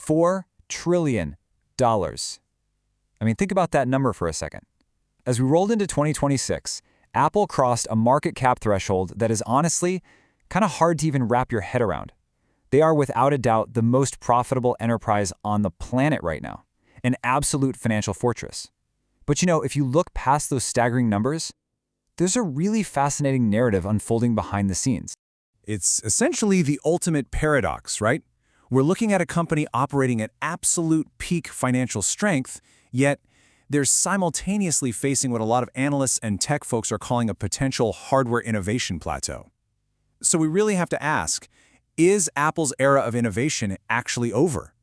$4 trillion. I mean, think about that number for a second. As we rolled into 2026, Apple crossed a market cap threshold that is honestly kind of hard to even wrap your head around. They are without a doubt the most profitable enterprise on the planet right now, an absolute financial fortress. But if you look past those staggering numbers, there's a really fascinating narrative unfolding behind the scenes. It's essentially the ultimate paradox, right? We're looking at a company operating at absolute peak financial strength, yet they're simultaneously facing what a lot of analysts and tech folks are calling a potential hardware innovation plateau. So we really have to ask, is Apple's era of innovation actually over?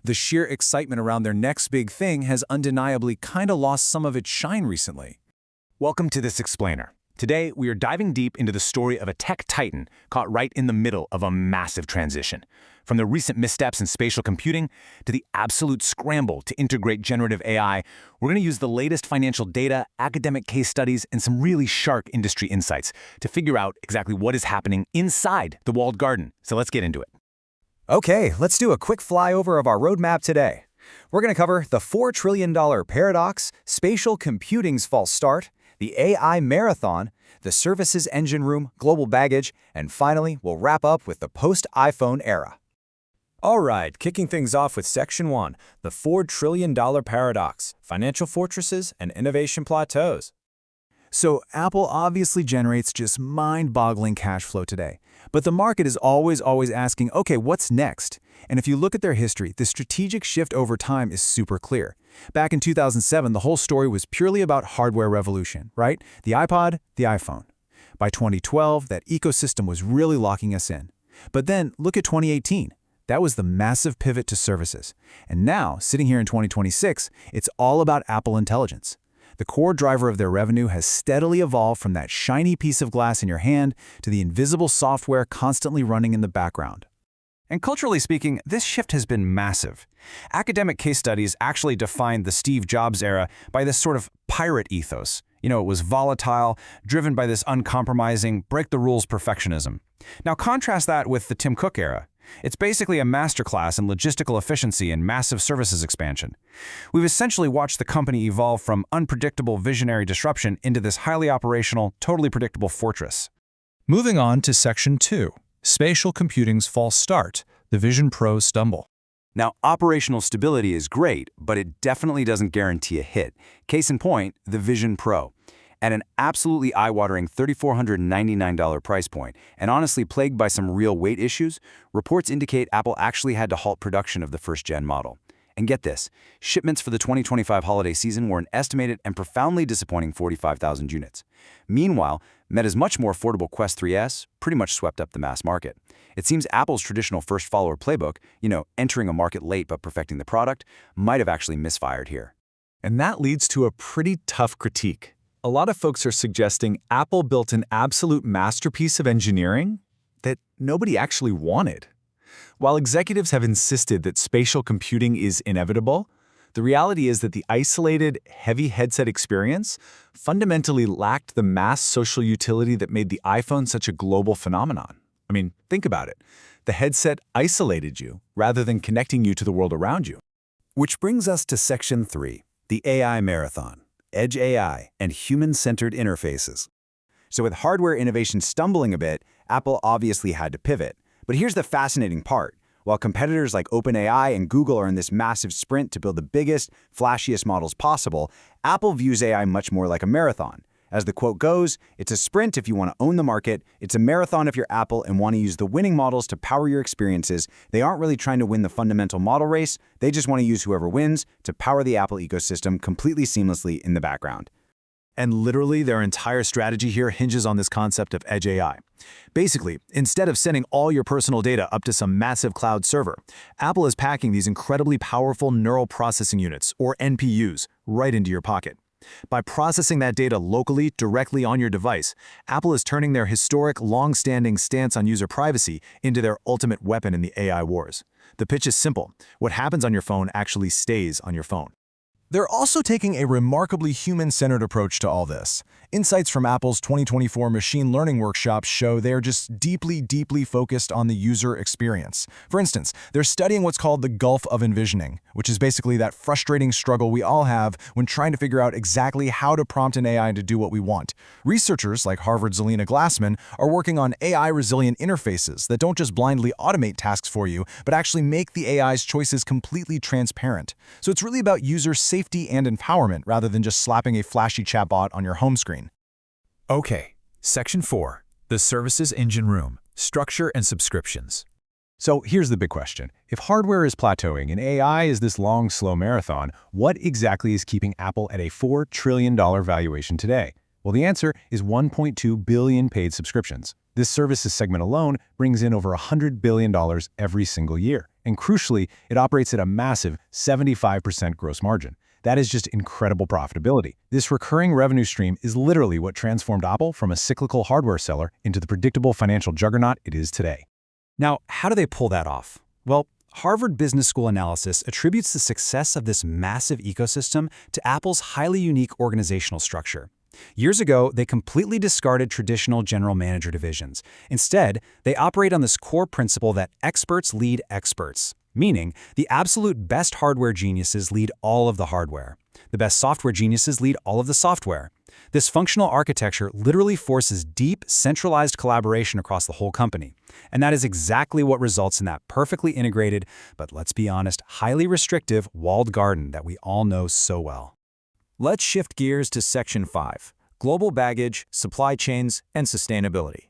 The sheer excitement around their next big thing has undeniably kind of lost some of its shine recently. Welcome to This Explainer. Today, we are diving deep into the story of a tech titan caught right in the middle of a massive transition. From the recent missteps in spatial computing to the absolute scramble to integrate generative AI, we're going to use the latest financial data, academic case studies, and some really sharp industry insights to figure out exactly what is happening inside the walled garden. So let's get into it. Okay, let's do a quick flyover of our roadmap today. We're going to cover the $4 trillion paradox, spatial computing's false start, the AI marathon, the services engine room, global baggage, and finally, we'll wrap up with the post-iPhone era. All right, kicking things off with Section 1, the $4 trillion paradox, financial fortresses and innovation plateaus. So Apple obviously generates just mind-boggling cash flow today. But the market is always asking, okay, what's next? And if you look at their history, the strategic shift over time is super clear. Back in 2007, the whole story was purely about hardware revolution, right? The iPod, the iPhone. By 2012, that ecosystem was really locking us in. But then, look at 2018. That was the massive pivot to services. And now, sitting here in 2026, it's all about Apple Intelligence. The core driver of their revenue has steadily evolved from that shiny piece of glass in your hand to the invisible software constantly running in the background. And culturally speaking, this shift has been massive. Academic case studies actually defined the Steve Jobs era by this sort of pirate ethos. It was volatile, driven by this uncompromising, break-the-rules perfectionism. Now contrast that with the Tim Cook era. It's basically a masterclass in logistical efficiency and massive services expansion. We've essentially watched the company evolve from unpredictable visionary disruption into this highly operational, totally predictable fortress. Moving on to Section 2, spatial computing's false start, the Vision Pro stumble. Now, operational stability is great, but it definitely doesn't guarantee a hit. Case in point, the Vision Pro. At an absolutely eye-watering $3,499 price point, and honestly plagued by some real weight issues, reports indicate Apple actually had to halt production of the first-gen model. And get this, shipments for the 2025 holiday season were an estimated and profoundly disappointing 45,000 units. Meanwhile, Meta's much more affordable Quest 3S pretty much swept up the mass market. It seems Apple's traditional first-follower playbook, entering a market late but perfecting the product, might have actually misfired here. And that leads to a pretty tough critique. A lot of folks are suggesting Apple built an absolute masterpiece of engineering that nobody actually wanted. While executives have insisted that spatial computing is inevitable, the reality is that the isolated, heavy headset experience fundamentally lacked the mass social utility that made the iPhone such a global phenomenon. I mean, think about it. The headset isolated you rather than connecting you to the world around you. Which brings us to Section 3, the AI marathon. Edge AI, and human-centered interfaces. So with hardware innovation stumbling a bit, Apple obviously had to pivot. But here's the fascinating part. While competitors like OpenAI and Google are in this massive sprint to build the biggest, flashiest models possible, Apple views AI much more like a marathon. As the quote goes, it's a sprint if you want to own the market, it's a marathon if you're Apple and want to use the winning models to power your experiences. They aren't really trying to win the fundamental model race, they just want to use whoever wins to power the Apple ecosystem completely seamlessly in the background. And literally, their entire strategy here hinges on this concept of Edge AI. Basically, instead of sending all your personal data up to some massive cloud server, Apple is packing these incredibly powerful neural processing units, or NPUs, right into your pocket. By processing that data locally, directly on your device, Apple is turning their historic, long-standing stance on user privacy into their ultimate weapon in the AI wars. The pitch is simple. What happens on your phone actually stays on your phone. They're also taking a remarkably human-centered approach to all this. Insights from Apple's 2024 machine learning workshops show they're just deeply focused on the user experience. For instance, they're studying what's called the gulf of envisioning, which is basically that frustrating struggle we all have when trying to figure out exactly how to prompt an AI to do what we want. Researchers like Harvard's Zelina Glassman are working on AI-resilient interfaces that don't just blindly automate tasks for you, but actually make the AI's choices completely transparent. So it's really about user safety and empowerment rather than just slapping a flashy chatbot on your home screen. Okay, Section 4, the Services Engine Room, Structure and Subscriptions. So here's the big question. If hardware is plateauing and AI is this long, slow marathon, what exactly is keeping Apple at a $4 trillion valuation today? Well, the answer is 1.2 billion paid subscriptions. This services segment alone brings in over $100 billion every single year. And crucially, it operates at a massive 75% gross margin. That is just incredible profitability. This recurring revenue stream is literally what transformed Apple from a cyclical hardware seller into the predictable financial juggernaut it is today. Now, how do they pull that off? Well, Harvard Business School analysis attributes the success of this massive ecosystem to Apple's highly unique organizational structure. Years ago, they completely discarded traditional general manager divisions. Instead, they operate on this core principle that experts lead experts, meaning the absolute best hardware geniuses lead all of the hardware. The best software geniuses lead all of the software. This functional architecture literally forces deep, centralized collaboration across the whole company. And that is exactly what results in that perfectly integrated, but let's be honest, highly restrictive walled garden that we all know so well. Let's shift gears to Section 5, Global Baggage, Supply Chains, and Sustainability.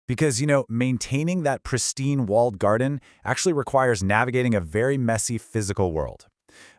Because, maintaining that pristine walled garden actually requires navigating a very messy physical world.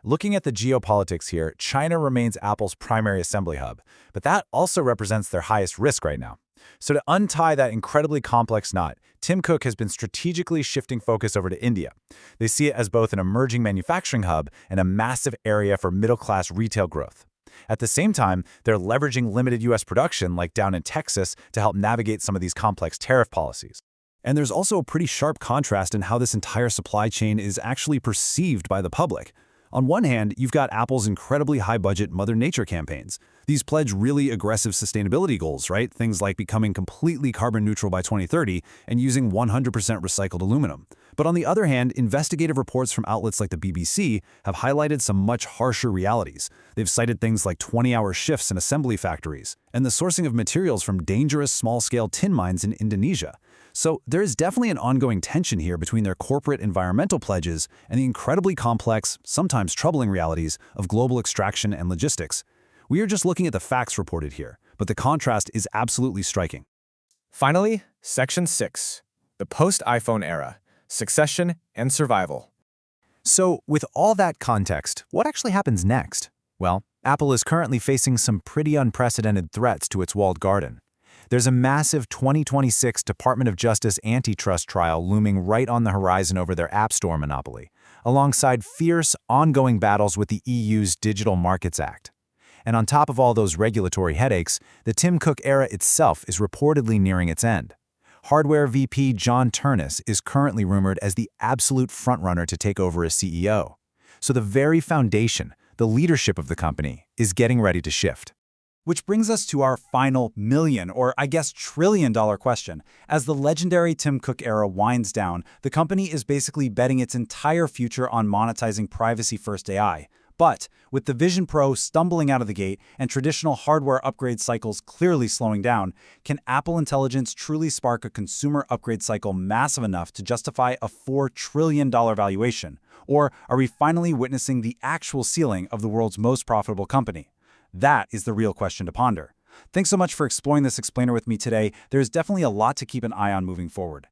Looking at the geopolitics here, China remains Apple's primary assembly hub, but that also represents their highest risk right now. So to untie that incredibly complex knot, Tim Cook has been strategically shifting focus over to India. They see it as both an emerging manufacturing hub and a massive area for middle-class retail growth. At the same time, they're leveraging limited U.S. production, like down in Texas, to help navigate some of these complex tariff policies. And there's also a pretty sharp contrast in how this entire supply chain is actually perceived by the public. On one hand, you've got Apple's incredibly high-budget Mother Nature campaigns. These pledge really aggressive sustainability goals, right? Things like becoming completely carbon neutral by 2030 and using 100% recycled aluminum. But on the other hand, investigative reports from outlets like the BBC have highlighted some much harsher realities. They've cited things like 20-hour shifts in assembly factories and the sourcing of materials from dangerous small-scale tin mines in Indonesia. So there is definitely an ongoing tension here between their corporate environmental pledges and the incredibly complex, sometimes troubling realities of global extraction and logistics. We are just looking at the facts reported here, but the contrast is absolutely striking. Finally, Section 6, the post-iPhone era, succession and survival. So, with all that context, what actually happens next? Well, Apple is currently facing some pretty unprecedented threats to its walled garden. There's a massive 2026 Department of Justice antitrust trial looming right on the horizon over their App Store monopoly, alongside fierce, ongoing battles with the EU's Digital Markets Act. And on top of all those regulatory headaches, the Tim Cook era itself is reportedly nearing its end. Hardware VP John Ternus is currently rumored as the absolute frontrunner to take over as CEO. So the very foundation, the leadership of the company, is getting ready to shift. Which brings us to our final million, or I guess trillion-dollar question. As the legendary Tim Cook era winds down, the company is basically betting its entire future on monetizing privacy-first AI. But with the Vision Pro stumbling out of the gate and traditional hardware upgrade cycles clearly slowing down, can Apple Intelligence truly spark a consumer upgrade cycle massive enough to justify a $4 trillion valuation? Or are we finally witnessing the actual ceiling of the world's most profitable company? That is the real question to ponder. Thanks so much for exploring this explainer with me today. There's definitely a lot to keep an eye on moving forward.